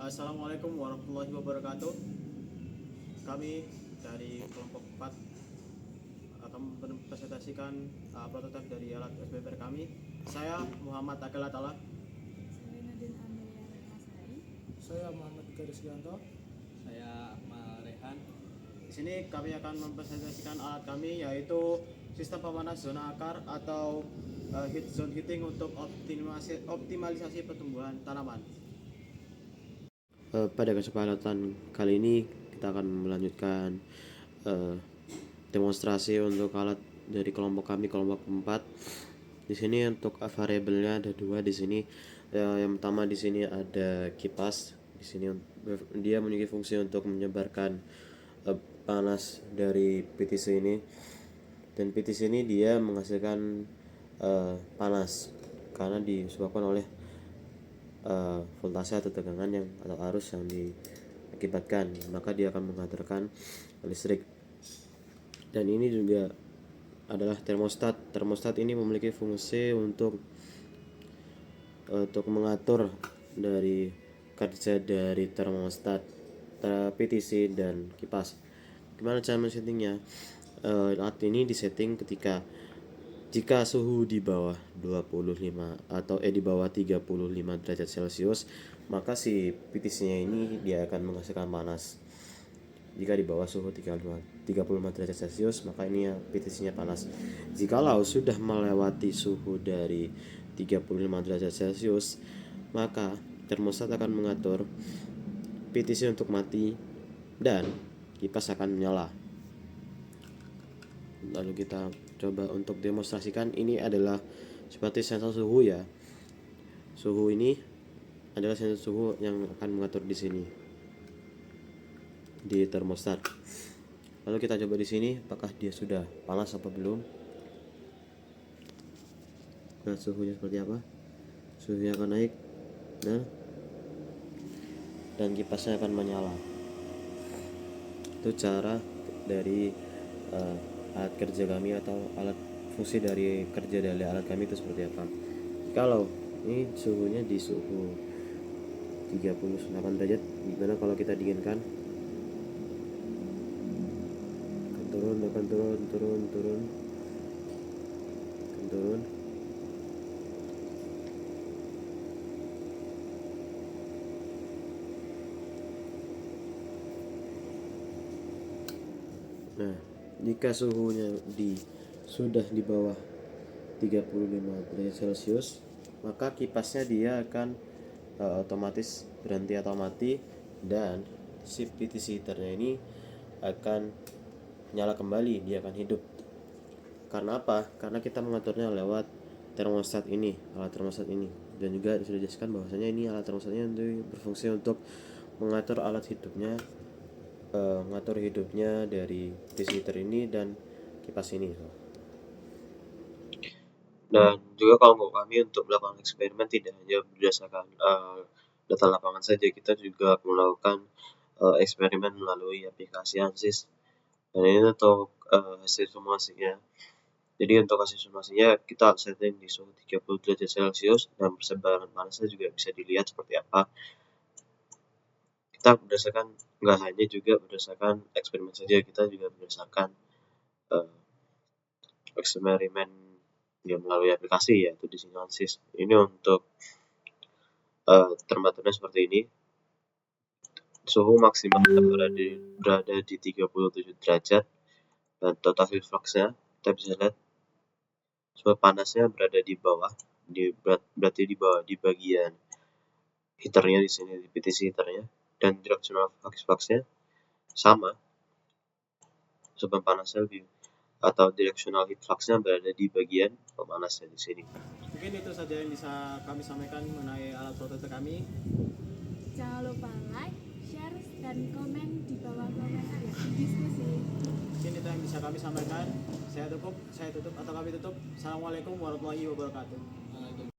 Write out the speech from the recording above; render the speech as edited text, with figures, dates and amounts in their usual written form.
Assalamualaikum warahmatullahi wabarakatuh. Kami dari kelompok 4 akan mempresentasikan prototipe dari alat SBPR kami. Saya Muhammad Akil Atala. Saya Nadine Amelia Renasari. Saya Muhammad Garislianto. Saya Akmal Rehan. Di sini kami akan mempresentasikan alat kami, yaitu sistem pemanas zona akar atau heat zone heating untuk optimalisasi pertumbuhan tanaman. Pada kesempatan kali ini kita akan melanjutkan demonstrasi untuk alat dari kelompok kami, kelompok 4. Di sini untuk variabelnya ada 2 di sini. Yang pertama di sini ada kipas. Di sini dia memiliki fungsi untuk menyebarkan panas dari PTC ini. Dan PTC ini dia menghasilkan panas karena disebabkan oleh voltase atau tegangan atau arus yang diakibatkan, maka dia akan menghantarkan listrik. Dan ini juga adalah termostat. Termostat ini memiliki fungsi untuk mengatur dari kerja dari termostat, PTC dan kipas. Gimana cara men-settingnya? Alat ini disetting jika suhu di bawah 25 atau di bawah 35 derajat Celcius, maka si PTC-nya ini dia akan menghasilkan panas. Jika di bawah suhu 35 derajat Celcius, maka ini PTC-nya panas. Jikalau sudah melewati suhu dari 35 derajat Celcius, maka termostat akan mengatur PTC untuk mati dan kipas akan menyala. Lalu kita coba untuk demonstrasikan. Ini adalah seperti sensor suhu ya. Suhu ini adalah sensor suhu yang akan mengatur di sini di termostat. Lalu kita coba di sini apakah dia sudah panas apa belum. Nah, suhunya seperti apa? Suhunya akan naik. Nah, dan kipasnya akan menyala. Itu cara dari alat kerja kami atau fungsi dari kerja dari alat kami itu seperti apa. Kalau ini suhunya di suhu 38 derajat, gimana kalau kita dinginkan? Akan turun. Nah, jika suhunya sudah di bawah 35 derajat Celcius, maka kipasnya dia akan otomatis berhenti atau mati, dan si PTC heaternya ini akan nyala kembali, dia akan hidup. Karena apa? Karena kita mengaturnya lewat termostat ini, alat termostat ini. Dan juga sudah dijelaskan bahwasanya ini alat termostatnya berfungsi untuk mengatur hidupnya dari PTC heater ini dan kipas ini. Dan juga kalau kami untuk melakukan eksperimen tidak hanya berdasarkan data lapangan saja, kita juga melakukan eksperimen melalui aplikasi ANSYS. Dan ini untuk hasil simulasinya. Jadi untuk hasil simulasinya kita setting di suhu 30 derajat Celcius dan persebaran panasnya juga bisa dilihat seperti apa. Kita nggak hanya juga berdasarkan eksperimen saja, kita juga berdasarkan eksperimen yang melalui aplikasi, yaitu di sini ANSYS. Ini untuk termometernya seperti ini. Suhu maksimal berada di 37 derajat dan total heat flux-nya kita bisa lihat suhu panasnya berada di bawah, berarti di bawah di bagian heaternya di sini, di PTC heaternya, dan directional flux-nya sama, suhu panasnya atau directional heat flux-nya berada di bagian pemanasnya di sini. Mungkin itu saja yang bisa kami sampaikan mengenai alat prototipe kami. Jangan lupa like, share, dan komen di bawah komentar ya, diskusi. Mungkin itu yang bisa kami sampaikan. Saya tutup atau kami tutup. Assalamualaikum warahmatullahi wabarakatuh.